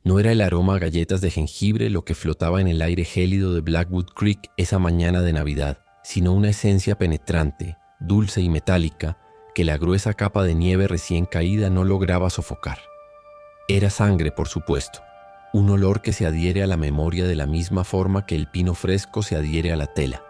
No era el aroma a galletas de jengibre lo que flotaba en el aire gélido de Blackwood Creek esa mañana de Navidad, sino una esencia penetrante, dulce y metálica, que la gruesa capa de nieve recién caída no lograba sofocar. Era sangre, por supuesto, un olor que se adhiere a la memoria de la misma forma que el pino fresco se adhiere a la tela,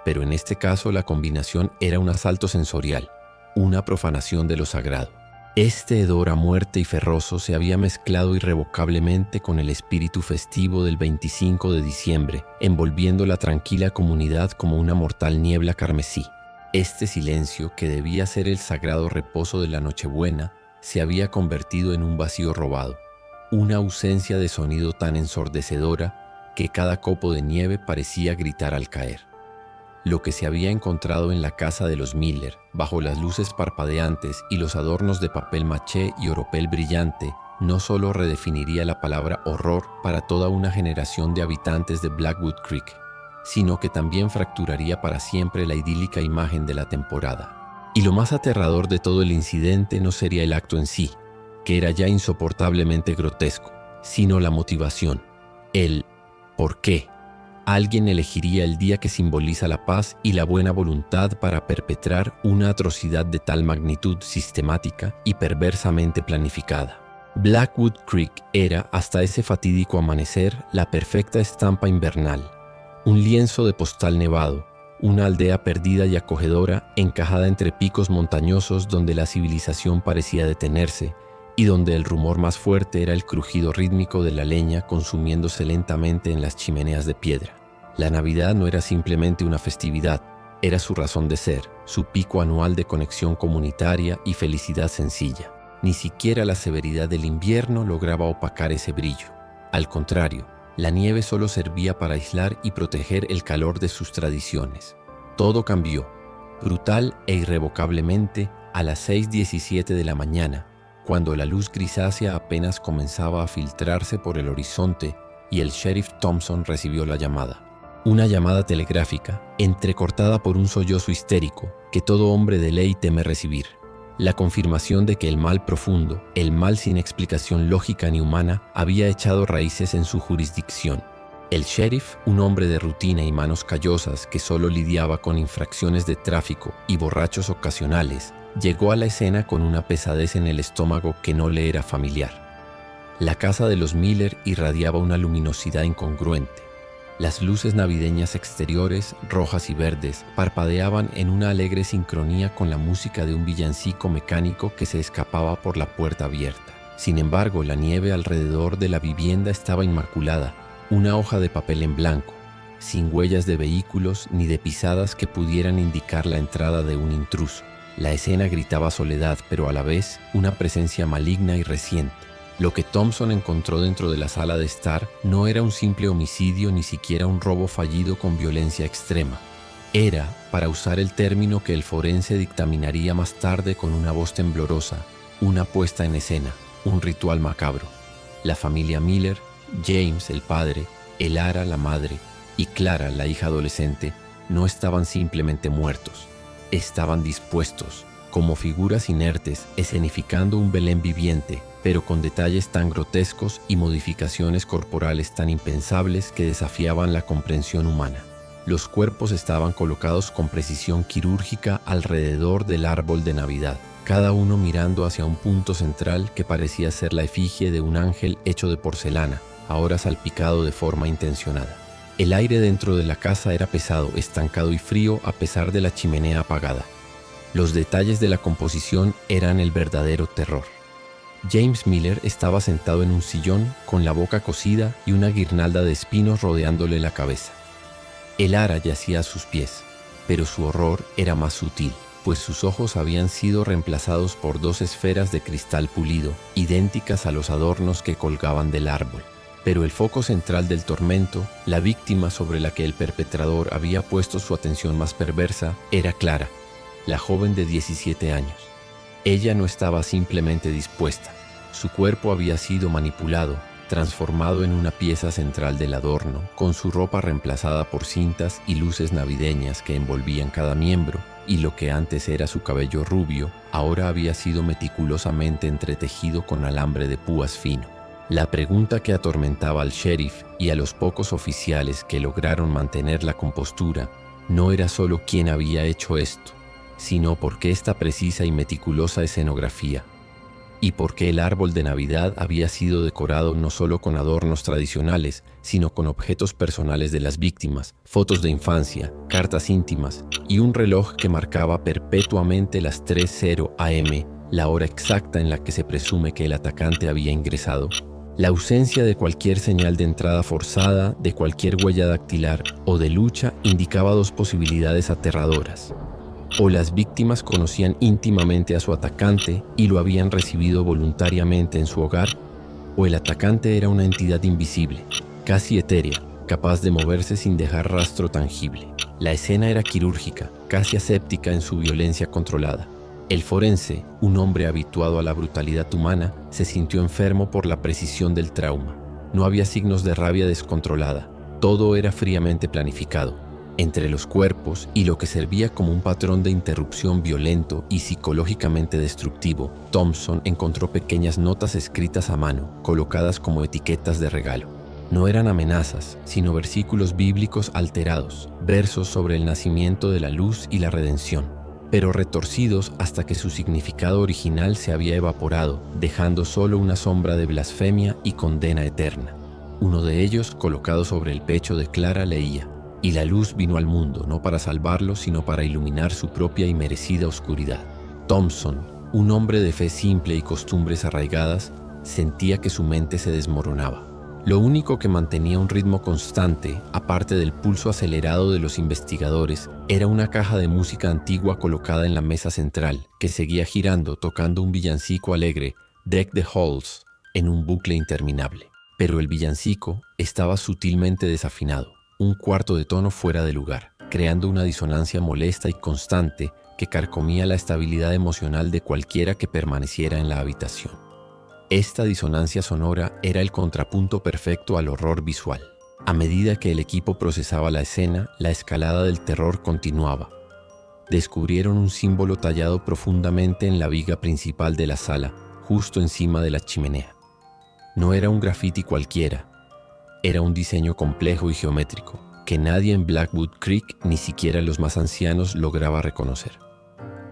pero en este caso la combinación era un asalto sensorial, una profanación de lo sagrado. Este hedor a muerte y ferroso se había mezclado irrevocablemente con el espíritu festivo del 25 de diciembre, envolviendo la tranquila comunidad como una mortal niebla carmesí. Este silencio, que debía ser el sagrado reposo de la Nochebuena, se había convertido en un vacío robado, una ausencia de sonido tan ensordecedora que cada copo de nieve parecía gritar al caer. Lo que se había encontrado en la casa de los Miller, bajo las luces parpadeantes y los adornos de papel maché y oropel brillante, no solo redefiniría la palabra horror para toda una generación de habitantes de Blackwood Creek, sino que también fracturaría para siempre la idílica imagen de la temporada. Y lo más aterrador de todo el incidente no sería el acto en sí, que era ya insoportablemente grotesco, sino la motivación, el ¿por qué? Alguien elegiría el día que simboliza la paz y la buena voluntad para perpetrar una atrocidad de tal magnitud sistemática y perversamente planificada. Blackwood Creek era, hasta ese fatídico amanecer, la perfecta estampa invernal, un lienzo de postal nevado, una aldea perdida y acogedora encajada entre picos montañosos donde la civilización parecía detenerse y donde el rumor más fuerte era el crujido rítmico de la leña consumiéndose lentamente en las chimeneas de piedra. La Navidad no era simplemente una festividad, era su razón de ser, su pico anual de conexión comunitaria y felicidad sencilla. Ni siquiera la severidad del invierno lograba opacar ese brillo. Al contrario, la nieve solo servía para aislar y proteger el calor de sus tradiciones. Todo cambió, brutal e irrevocablemente, a las 6:17 de la mañana, cuando la luz grisácea apenas comenzaba a filtrarse por el horizonte y el sheriff Thompson recibió la llamada. Una llamada telegráfica, entrecortada por un sollozo histérico que todo hombre de ley teme recibir. La confirmación de que el mal profundo, el mal sin explicación lógica ni humana, había echado raíces en su jurisdicción. El sheriff, un hombre de rutina y manos callosas que solo lidiaba con infracciones de tráfico y borrachos ocasionales, llegó a la escena con una pesadez en el estómago que no le era familiar. La casa de los Miller irradiaba una luminosidad incongruente. Las luces navideñas exteriores, rojas y verdes, parpadeaban en una alegre sincronía con la música de un villancico mecánico que se escapaba por la puerta abierta. Sin embargo, la nieve alrededor de la vivienda estaba inmaculada, una hoja de papel en blanco, sin huellas de vehículos ni de pisadas que pudieran indicar la entrada de un intruso. La escena gritaba soledad, pero a la vez una presencia maligna y reciente. Lo que Thompson encontró dentro de la sala de estar no era un simple homicidio ni siquiera un robo fallido con violencia extrema. Era, para usar el término que el forense dictaminaría más tarde con una voz temblorosa, una puesta en escena, un ritual macabro. La familia Miller, James, el padre, Elara, la madre, y Clara, la hija adolescente, no estaban simplemente muertos. Estaban dispuestos, como figuras inertes, escenificando un Belén viviente, pero con detalles tan grotescos y modificaciones corporales tan impensables que desafiaban la comprensión humana. Los cuerpos estaban colocados con precisión quirúrgica alrededor del árbol de Navidad, cada uno mirando hacia un punto central que parecía ser la efigie de un ángel hecho de porcelana, ahora salpicado de forma intencionada. El aire dentro de la casa era pesado, estancado y frío a pesar de la chimenea apagada. Los detalles de la composición eran el verdadero terror. James Miller estaba sentado en un sillón con la boca cosida y una guirnalda de espinos rodeándole la cabeza. Elara yacía a sus pies, pero su horror era más sutil, pues sus ojos habían sido reemplazados por dos esferas de cristal pulido, idénticas a los adornos que colgaban del árbol. Pero el foco central del tormento, la víctima sobre la que el perpetrador había puesto su atención más perversa, era Clara, la joven de 17 años. Ella no estaba simplemente dispuesta. Su cuerpo había sido manipulado, transformado en una pieza central del adorno, con su ropa reemplazada por cintas y luces navideñas que envolvían cada miembro, y lo que antes era su cabello rubio, ahora había sido meticulosamente entretejido con alambre de púas fino. La pregunta que atormentaba al sheriff y a los pocos oficiales que lograron mantener la compostura no era solo quién había hecho esto, sino por qué esta precisa y meticulosa escenografía, y por qué el árbol de Navidad había sido decorado no solo con adornos tradicionales, sino con objetos personales de las víctimas, fotos de infancia, cartas íntimas y un reloj que marcaba perpetuamente las 3:00 am, la hora exacta en la que se presume que el atacante había ingresado. La ausencia de cualquier señal de entrada forzada, de cualquier huella dactilar o de lucha indicaba dos posibilidades aterradoras. O las víctimas conocían íntimamente a su atacante y lo habían recibido voluntariamente en su hogar, o el atacante era una entidad invisible, casi etérea, capaz de moverse sin dejar rastro tangible. La escena era quirúrgica, casi aséptica en su violencia controlada. El forense, un hombre habituado a la brutalidad humana, se sintió enfermo por la precisión del trauma. No había signos de rabia descontrolada, todo era fríamente planificado. Entre los cuerpos y lo que servía como un patrón de interrupción violento y psicológicamente destructivo, Thompson encontró pequeñas notas escritas a mano, colocadas como etiquetas de regalo. No eran amenazas, sino versículos bíblicos alterados, versos sobre el nacimiento de la luz y la redención, pero retorcidos hasta que su significado original se había evaporado, dejando solo una sombra de blasfemia y condena eterna. Uno de ellos, colocado sobre el pecho de Clara, leía: «Y la luz vino al mundo, no para salvarlo, sino para iluminar su propia y merecida oscuridad». Thompson, un hombre de fe simple y costumbres arraigadas, sentía que su mente se desmoronaba. Lo único que mantenía un ritmo constante, aparte del pulso acelerado de los investigadores, era una caja de música antigua colocada en la mesa central, que seguía girando tocando un villancico alegre, Deck the Halls, en un bucle interminable. Pero el villancico estaba sutilmente desafinado, un cuarto de tono fuera de lugar, creando una disonancia molesta y constante que carcomía la estabilidad emocional de cualquiera que permaneciera en la habitación. Esta disonancia sonora era el contrapunto perfecto al horror visual. A medida que el equipo procesaba la escena, la escalada del terror continuaba. Descubrieron un símbolo tallado profundamente en la viga principal de la sala, justo encima de la chimenea. No era un grafiti cualquiera. Era un diseño complejo y geométrico, que nadie en Blackwood Creek, ni siquiera los más ancianos, lograba reconocer.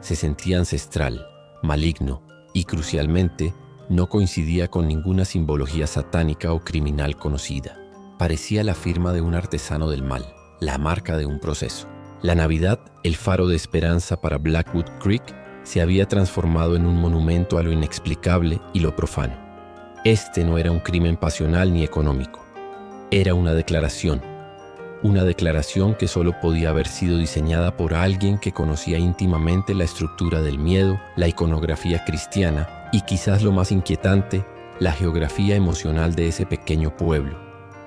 Se sentía ancestral, maligno y, crucialmente, no coincidía con ninguna simbología satánica o criminal conocida. Parecía la firma de un artesano del mal, la marca de un proceso. La Navidad, el faro de esperanza para Blackwood Creek, se había transformado en un monumento a lo inexplicable y lo profano. Este no era un crimen pasional ni económico. Era una declaración que solo podía haber sido diseñada por alguien que conocía íntimamente la estructura del miedo, la iconografía cristiana y, quizás lo más inquietante, la geografía emocional de ese pequeño pueblo.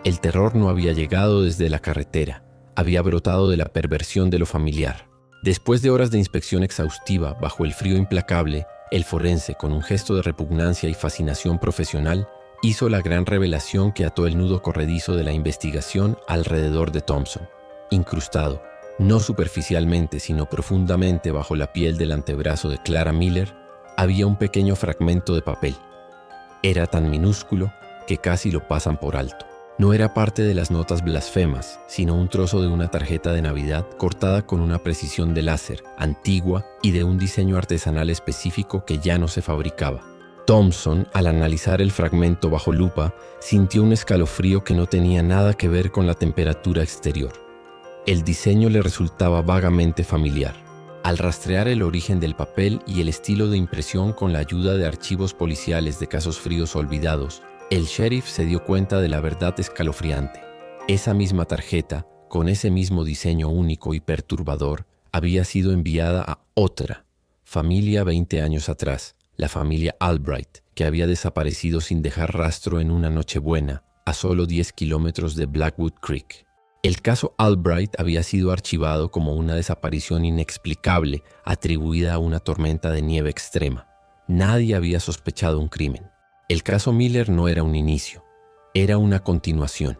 El terror no había llegado desde la carretera, había brotado de la perversión de lo familiar. Después de horas de inspección exhaustiva bajo el frío implacable, el forense, con un gesto de repugnancia y fascinación profesional, hizo la gran revelación que ató el nudo corredizo de la investigación alrededor de Thompson. Incrustado, no superficialmente sino profundamente bajo la piel del antebrazo de Clara Miller, había un pequeño fragmento de papel. Era tan minúsculo que casi lo pasan por alto. No era parte de las notas blasfemas, sino un trozo de una tarjeta de Navidad cortada con una precisión de láser, antigua y de un diseño artesanal específico que ya no se fabricaba. Thompson, al analizar el fragmento bajo lupa, sintió un escalofrío que no tenía nada que ver con la temperatura exterior. El diseño le resultaba vagamente familiar. Al rastrear el origen del papel y el estilo de impresión con la ayuda de archivos policiales de casos fríos olvidados, el sheriff se dio cuenta de la verdad escalofriante. Esa misma tarjeta, con ese mismo diseño único y perturbador, había sido enviada a otra familia 20 años atrás, la familia Albright, que había desaparecido sin dejar rastro en una Nochebuena, a solo 10 kilómetros de Blackwood Creek. El caso Albright había sido archivado como una desaparición inexplicable atribuida a una tormenta de nieve extrema. Nadie había sospechado un crimen. El caso Miller no era un inicio, era una continuación.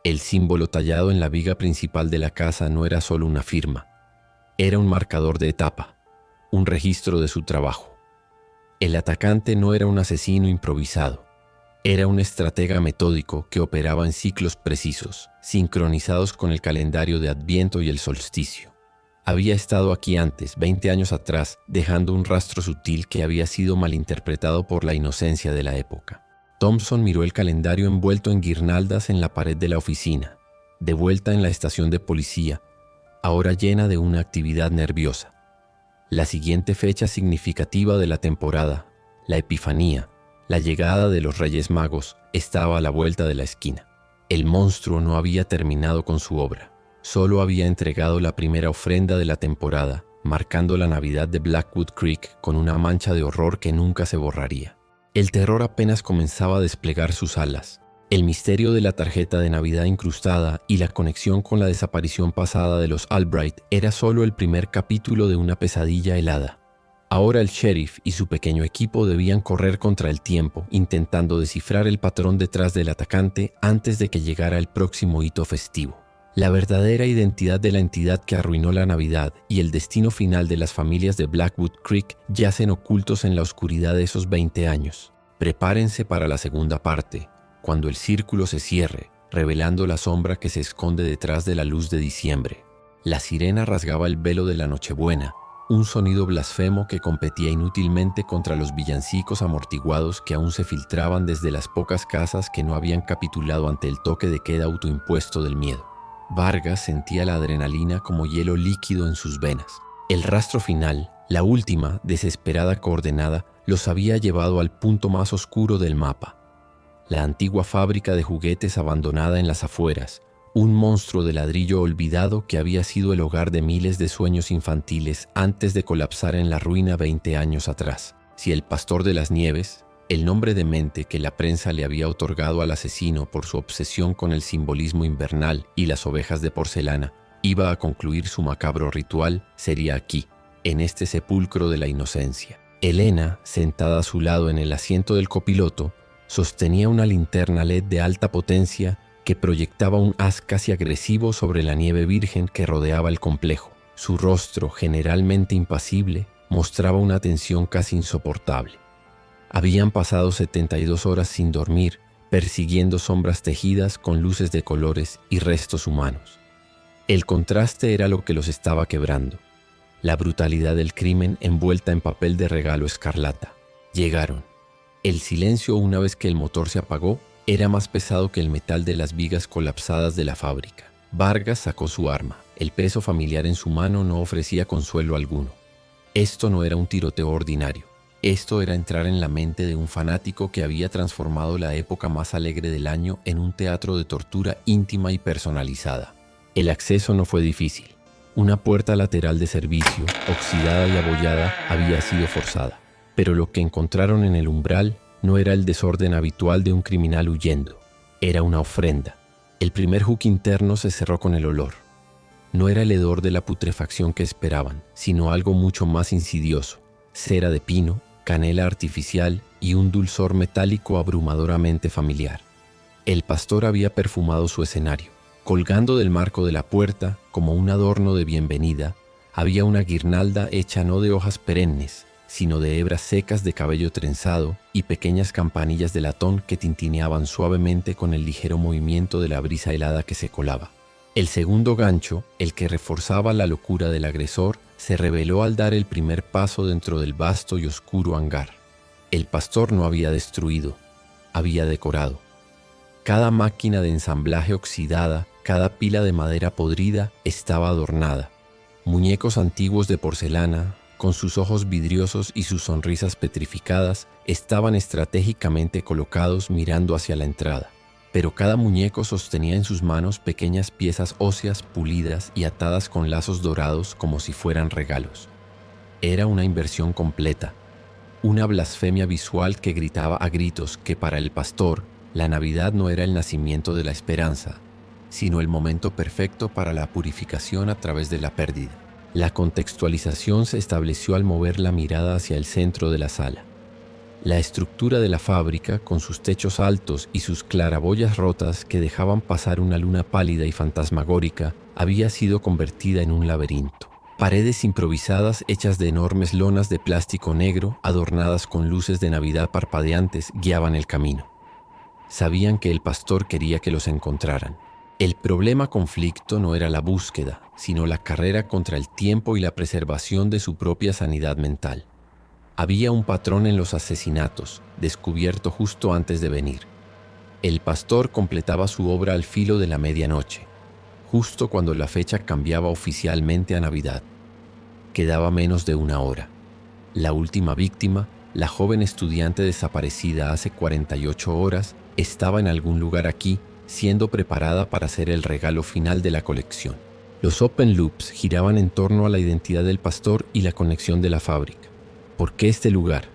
El símbolo tallado en la viga principal de la casa no era solo una firma, era un marcador de etapa, un registro de su trabajo. El atacante no era un asesino improvisado, Era un estratega metódico que operaba en ciclos precisos, sincronizados con el calendario de Adviento y el solsticio. Había estado aquí antes, 20 años atrás, dejando un rastro sutil que había sido malinterpretado por la inocencia de la época. Thompson miró el calendario envuelto en guirnaldas en la pared de la oficina, de vuelta en la estación de policía, ahora llena de una actividad nerviosa. La siguiente fecha significativa de la temporada, la Epifanía, la llegada de los Reyes Magos, estaba a la vuelta de la esquina. El monstruo no había terminado con su obra. Solo había entregado la primera ofrenda de la temporada, marcando la Navidad de Blackwood Creek con una mancha de horror que nunca se borraría. El terror apenas comenzaba a desplegar sus alas. El misterio de la tarjeta de Navidad incrustada y la conexión con la desaparición pasada de los Albright era solo el primer capítulo de una pesadilla helada. Ahora el sheriff y su pequeño equipo debían correr contra el tiempo, intentando descifrar el patrón detrás del atacante antes de que llegara el próximo hito festivo. La verdadera identidad de la entidad que arruinó la Navidad y el destino final de las familias de Blackwood Creek yacen ocultos en la oscuridad de esos 20 años. Prepárense para la segunda parte, cuando el círculo se cierre, revelando la sombra que se esconde detrás de la luz de diciembre. La sirena rasgaba el velo de la Nochebuena, un sonido blasfemo que competía inútilmente contra los villancicos amortiguados que aún se filtraban desde las pocas casas que no habían capitulado ante el toque de queda autoimpuesto del miedo. Vargas sentía la adrenalina como hielo líquido en sus venas. El rastro final, la última, desesperada coordenada, los había llevado al punto más oscuro del mapa. La antigua fábrica de juguetes abandonada en las afueras, un monstruo de ladrillo olvidado que había sido el hogar de miles de sueños infantiles antes de colapsar en la ruina 20 años atrás. Si el Pastor de las Nieves, el nombre demente que la prensa le había otorgado al asesino por su obsesión con el simbolismo invernal y las ovejas de porcelana, iba a concluir su macabro ritual, sería aquí, en este sepulcro de la inocencia. Elena, sentada a su lado en el asiento del copiloto, sostenía una linterna LED de alta potencia que proyectaba un haz casi agresivo sobre la nieve virgen que rodeaba el complejo. Su rostro, generalmente impasible, mostraba una tensión casi insoportable. Habían pasado 72 horas sin dormir, persiguiendo sombras tejidas con luces de colores y restos humanos. El contraste era lo que los estaba quebrando. La brutalidad del crimen envuelta en papel de regalo escarlata. Llegaron. El silencio, una vez que el motor se apagó, era más pesado que el metal de las vigas colapsadas de la fábrica. Vargas sacó su arma. El peso familiar en su mano no ofrecía consuelo alguno. Esto no era un tiroteo ordinario. Esto era entrar en la mente de un fanático que había transformado la época más alegre del año en un teatro de tortura íntima y personalizada. El acceso no fue difícil. Una puerta lateral de servicio, oxidada y abollada, había sido forzada. Pero lo que encontraron en el umbral no era el desorden habitual de un criminal huyendo. Era una ofrenda. El primer hook interno se cerró con el olor. No era el hedor de la putrefacción que esperaban, sino algo mucho más insidioso. Cera de pino, canela artificial y un dulzor metálico abrumadoramente familiar. El pastor había perfumado su escenario. Colgando del marco de la puerta, como un adorno de bienvenida, había una guirnalda hecha no de hojas perennes, sino de hebras secas de cabello trenzado y pequeñas campanillas de latón que tintineaban suavemente con el ligero movimiento de la brisa helada que se colaba. El segundo gancho, el que reforzaba la locura del agresor, se reveló al dar el primer paso dentro del vasto y oscuro hangar. El pastor no había destruido, había decorado. Cada máquina de ensamblaje oxidada, cada pila de madera podrida estaba adornada. Muñecos antiguos de porcelana, con sus ojos vidriosos y sus sonrisas petrificadas, estaban estratégicamente colocados mirando hacia la entrada. Pero cada muñeco sostenía en sus manos pequeñas piezas óseas pulidas y atadas con lazos dorados como si fueran regalos. Era una inversión completa, una blasfemia visual que gritaba a gritos que para el pastor la Navidad no era el nacimiento de la esperanza, sino el momento perfecto para la purificación a través de la pérdida. La contextualización se estableció al mover la mirada hacia el centro de la sala. La estructura de la fábrica, con sus techos altos y sus claraboyas rotas que dejaban pasar una luna pálida y fantasmagórica, había sido convertida en un laberinto. Paredes improvisadas hechas de enormes lonas de plástico negro, adornadas con luces de Navidad parpadeantes, guiaban el camino. Sabían que el pastor quería que los encontraran. El conflicto no era la búsqueda, sino la carrera contra el tiempo y la preservación de su propia sanidad mental. Había un patrón en los asesinatos, descubierto justo antes de venir. El pastor completaba su obra al filo de la medianoche, justo cuando la fecha cambiaba oficialmente a Navidad. Quedaba menos de una hora. La última víctima, la joven estudiante desaparecida hace 48 horas, estaba en algún lugar aquí, siendo preparada para ser el regalo final de la colección. Los open loops giraban en torno a la identidad del pastor y la conexión de la fábrica. ¿Por qué este lugar?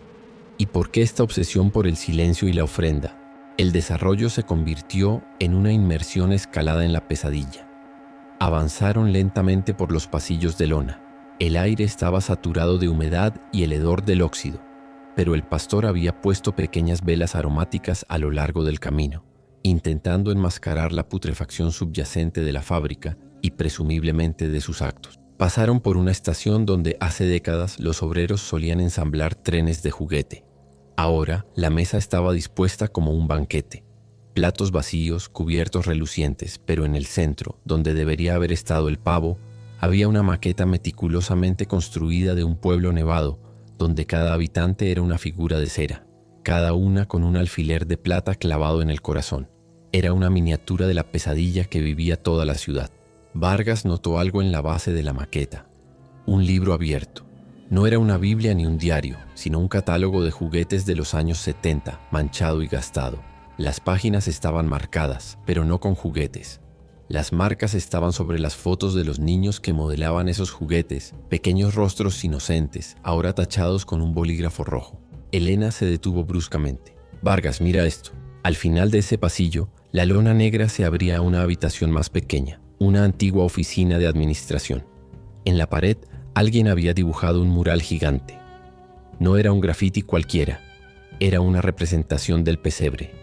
¿Y por qué esta obsesión por el silencio y la ofrenda? El desarrollo se convirtió en una inmersión escalada en la pesadilla. Avanzaron lentamente por los pasillos de lona. El aire estaba saturado de humedad y el hedor del óxido, pero el pastor había puesto pequeñas velas aromáticas a lo largo del camino, intentando enmascarar la putrefacción subyacente de la fábrica y presumiblemente de sus actos. Pasaron por una estación donde hace décadas los obreros solían ensamblar trenes de juguete. Ahora la mesa estaba dispuesta como un banquete. Platos vacíos, cubiertos relucientes, pero en el centro, donde debería haber estado el pavo, había una maqueta meticulosamente construida de un pueblo nevado, donde cada habitante era una figura de cera, cada una con un alfiler de plata clavado en el corazón. Era una miniatura de la pesadilla que vivía toda la ciudad. Vargas notó algo en la base de la maqueta. Un libro abierto. No era una Biblia ni un diario, sino un catálogo de juguetes de los años 70, manchado y gastado. Las páginas estaban marcadas, pero no con juguetes. Las marcas estaban sobre las fotos de los niños que modelaban esos juguetes, pequeños rostros inocentes, ahora tachados con un bolígrafo rojo. Elena se detuvo bruscamente. Vargas, mira esto. Al final de ese pasillo, la lona negra se abría a una habitación más pequeña, una antigua oficina de administración. En la pared, alguien había dibujado un mural gigante. No era un grafiti cualquiera, era una representación del pesebre.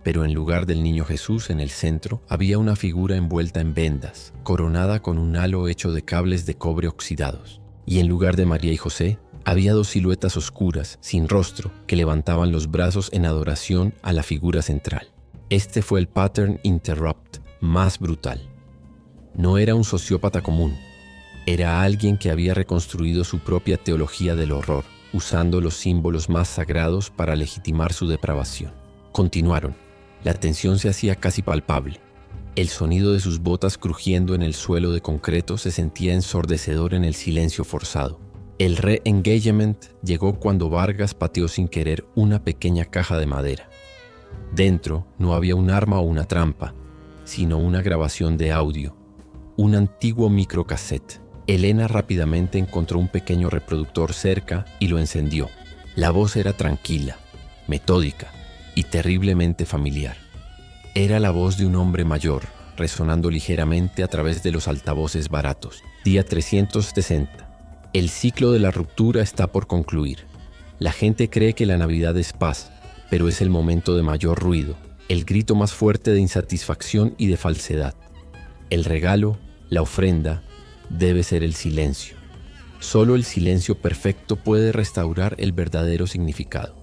Pero en lugar del niño Jesús en el centro, había una figura envuelta en vendas, coronada con un halo hecho de cables de cobre oxidados. Y en lugar de María y José, había dos siluetas oscuras, sin rostro, que levantaban los brazos en adoración a la figura central. Este fue el pattern interrupt más brutal. No era un sociópata común. Era alguien que había reconstruido su propia teología del horror, usando los símbolos más sagrados para legitimar su depravación. Continuaron. La tensión se hacía casi palpable. El sonido de sus botas crujiendo en el suelo de concreto se sentía ensordecedor en el silencio forzado. El re-engagement llegó cuando Vargas pateó sin querer una pequeña caja de madera. Dentro no había un arma o una trampa, sino una grabación de audio, un antiguo microcassette. Elena rápidamente encontró un pequeño reproductor cerca y lo encendió. La voz era tranquila, metódica y terriblemente familiar. Era la voz de un hombre mayor, resonando ligeramente a través de los altavoces baratos. Día 360. El ciclo de la ruptura está por concluir. La gente cree que la Navidad es paz, pero es el momento de mayor ruido, el grito más fuerte de insatisfacción y de falsedad. El regalo, la ofrenda, debe ser el silencio. Solo el silencio perfecto puede restaurar el verdadero significado.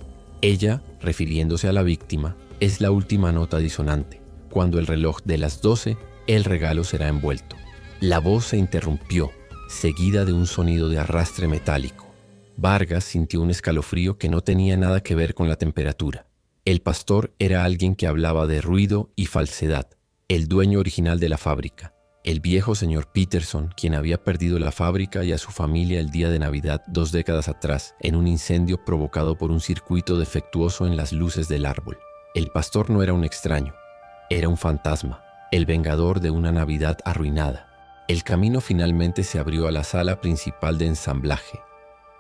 Ella, refiriéndose a la víctima, es la última nota disonante. Cuando el reloj de las 12, el regalo será envuelto. La voz se interrumpió, seguida de un sonido de arrastre metálico. Vargas sintió un escalofrío que no tenía nada que ver con la temperatura. El pastor era alguien que hablaba de ruido y falsedad, el dueño original de la fábrica. El viejo señor Peterson, quien había perdido la fábrica y a su familia el día de Navidad 2 décadas atrás en un incendio provocado por un circuito defectuoso en las luces del árbol. El pastor no era un extraño, era un fantasma, el vengador de una Navidad arruinada. El camino finalmente se abrió a la sala principal de ensamblaje.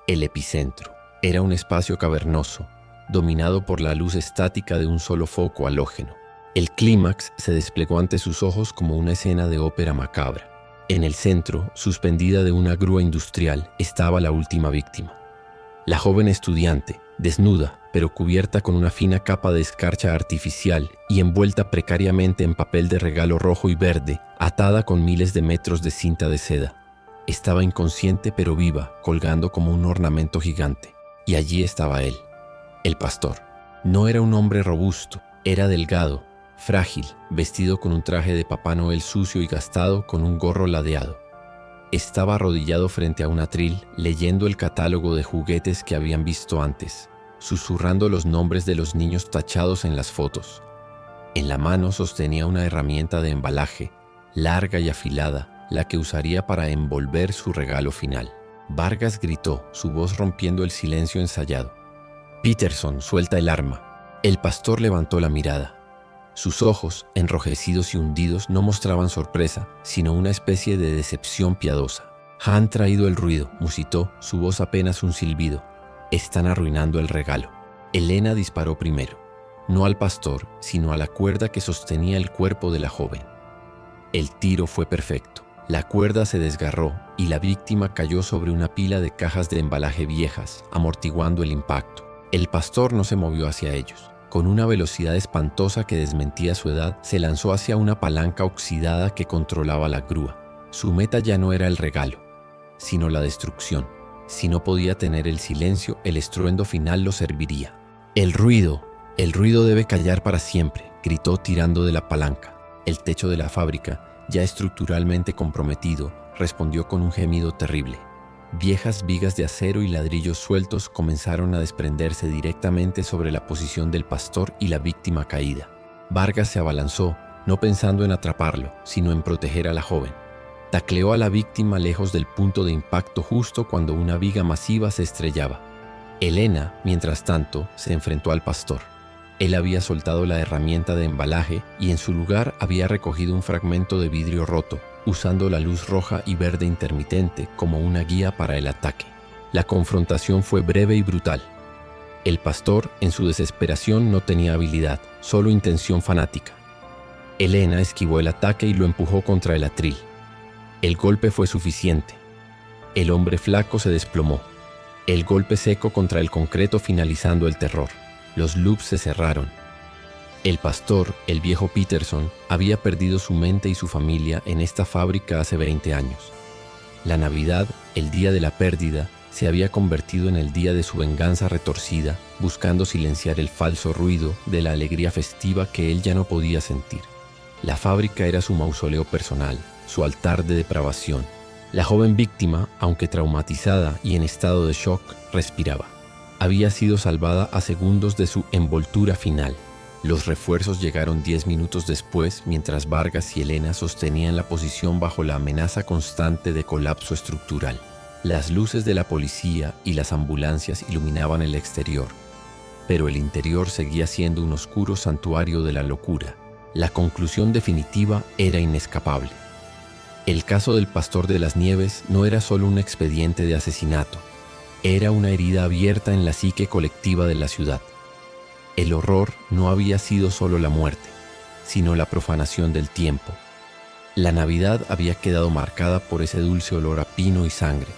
El epicentro era un espacio cavernoso, dominado por la luz estática de un solo foco halógeno. El clímax se desplegó ante sus ojos como una escena de ópera macabra. En el centro, suspendida de una grúa industrial, estaba la última víctima. La joven estudiante, desnuda, pero cubierta con una fina capa de escarcha artificial y envuelta precariamente en papel de regalo rojo y verde, atada con miles de metros de cinta de seda. Estaba inconsciente pero viva, colgando como un ornamento gigante. Y allí estaba él, el pastor. No era un hombre robusto, Era delgado, frágil, vestido con un traje de Papá Noel sucio y gastado con un gorro ladeado. Estaba arrodillado frente a un atril leyendo el catálogo de juguetes que habían visto antes, susurrando los nombres de los niños tachados en las fotos. En la mano sostenía una herramienta de embalaje, larga y afilada, la que usaría para envolver su regalo final. Vargas gritó, su voz rompiendo el silencio ensayado. «Peterson, suelta el arma». El pastor levantó la mirada. Sus ojos, enrojecidos y hundidos, no mostraban sorpresa, sino una especie de decepción piadosa. «Han traído el ruido», musitó, su voz apenas un silbido. «Están arruinando el regalo». Elena disparó primero, no al pastor, sino a la cuerda que sostenía el cuerpo de la joven. El tiro fue perfecto. La cuerda se desgarró y la víctima cayó sobre una pila de cajas de embalaje viejas, amortiguando el impacto. El pastor no se movió hacia ellos. Con una velocidad espantosa que desmentía su edad, se lanzó hacia una palanca oxidada que controlaba la grúa. Su meta ya no era el regalo, sino la destrucción. Si no podía tener el silencio, el estruendo final lo serviría. El ruido debe callar para siempre», gritó tirando de la palanca. El techo de la fábrica, ya estructuralmente comprometido, respondió con un gemido terrible. Viejas vigas de acero y ladrillos sueltos comenzaron a desprenderse directamente sobre la posición del pastor y la víctima caída. Vargas se abalanzó, no pensando en atraparlo, sino en proteger a la joven. Tacleó a la víctima lejos del punto de impacto justo cuando una viga masiva se estrellaba. Elena, mientras tanto, se enfrentó al pastor. Él había soltado la herramienta de embalaje y en su lugar había recogido un fragmento de vidrio roto, usando la luz roja y verde intermitente como una guía para el ataque. La confrontación fue breve y brutal. El pastor, en su desesperación, no tenía habilidad, solo intención fanática. Elena esquivó el ataque y lo empujó contra el atril. El golpe fue suficiente. El hombre flaco se desplomó. El golpe seco contra el concreto finalizando el terror. Los loops se cerraron. El pastor, el viejo Peterson, había perdido su mente y su familia en esta fábrica hace 20 años. La Navidad, el día de la pérdida, se había convertido en el día de su venganza retorcida, buscando silenciar el falso ruido de la alegría festiva que él ya no podía sentir. La fábrica era su mausoleo personal, su altar de depravación. La joven víctima, aunque traumatizada y en estado de shock, respiraba. Había sido salvada a segundos de su envoltura final. Los refuerzos llegaron 10 minutos después, mientras Vargas y Elena sostenían la posición bajo la amenaza constante de colapso estructural. Las luces de la policía y las ambulancias iluminaban el exterior, pero el interior seguía siendo un oscuro santuario de la locura. La conclusión definitiva era inescapable. El caso del Pastor de las Nieves no era solo un expediente de asesinato. Era una herida abierta en la psique colectiva de la ciudad. El horror no había sido solo la muerte, sino la profanación del tiempo. La Navidad había quedado marcada por ese dulce olor a pino y sangre,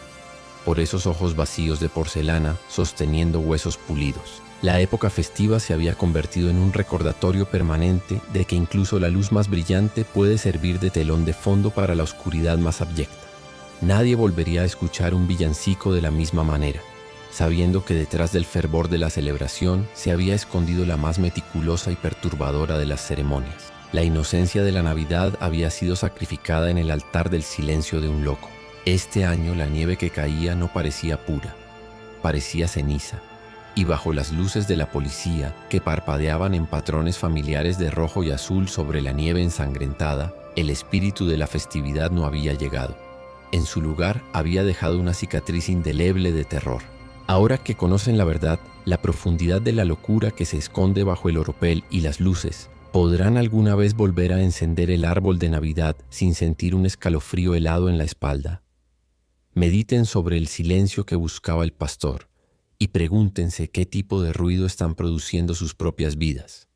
por esos ojos vacíos de porcelana sosteniendo huesos pulidos. La época festiva se había convertido en un recordatorio permanente de que incluso la luz más brillante puede servir de telón de fondo para la oscuridad más abyecta. Nadie volvería a escuchar un villancico de la misma manera, sabiendo que detrás del fervor de la celebración se había escondido la más meticulosa y perturbadora de las ceremonias. La inocencia de la Navidad había sido sacrificada en el altar del silencio de un loco. Este año la nieve que caía no parecía pura, parecía ceniza, y bajo las luces de la policía, que parpadeaban en patrones familiares de rojo y azul sobre la nieve ensangrentada, el espíritu de la festividad no había llegado. En su lugar había dejado una cicatriz indeleble de terror. Ahora que conocen la verdad, la profundidad de la locura que se esconde bajo el oropel y las luces, ¿podrán alguna vez volver a encender el árbol de Navidad sin sentir un escalofrío helado en la espalda? Mediten sobre el silencio que buscaba el pastor y pregúntense qué tipo de ruido están produciendo sus propias vidas.